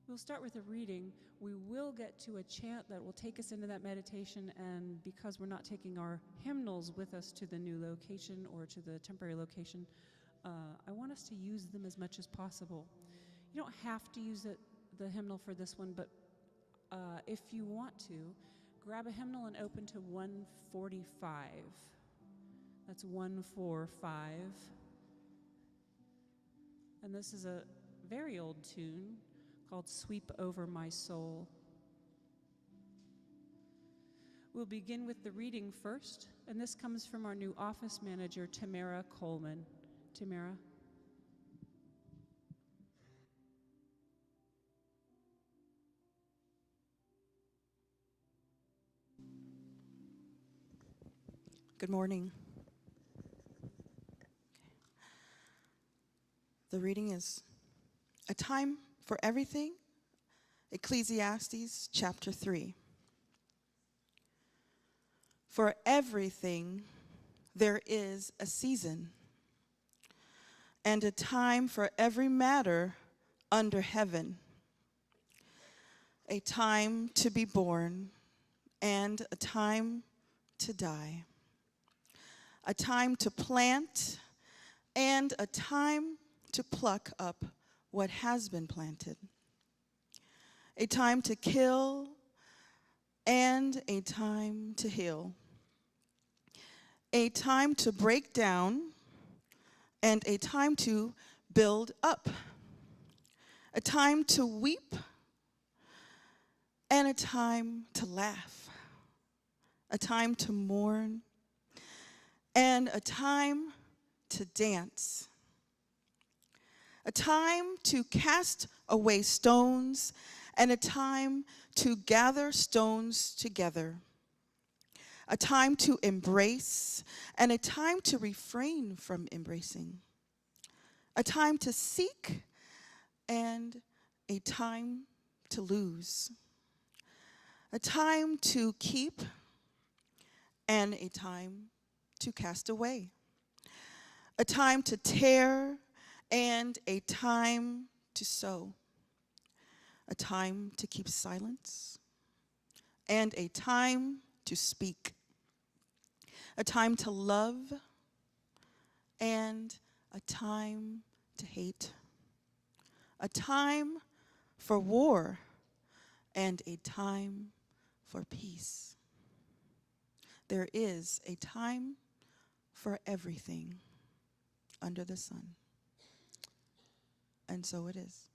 We'll start with a reading. We will get to a chant that will take us into that meditation, and because we're not taking our hymnals with us to the new location or to the temporary location, I want us to use them as much as possible. You don't have to use the hymnal for this one, but if you want to, grab a hymnal and open to 145. That's 145. And this is a very old tune called Sweep Over My Soul. We'll begin with the reading first, and this comes from our new office manager, Tamara Coleman. Tamara. Good morning. The reading is A Time for Everything, Ecclesiastes chapter 3. For everything there is a season, and a time for every matter under heaven, a time to be born and a time to die, a time to plant and a time to pluck up what has been planted, a time to kill and a time to heal, a time to break down and a time to build up, a time to weep and a time to laugh, a time to mourn and a time to dance, a time to cast away stones and a time to gather stones together, a time to embrace and a time to refrain from embracing, a time to seek and a time to lose, a time to keep and a time to cast away, a time to tear and a time to sow, a time to keep silence and a time to speak, a time to love and a time to hate, a time for war and a time for peace. There is a time for everything under the sun. And so it is.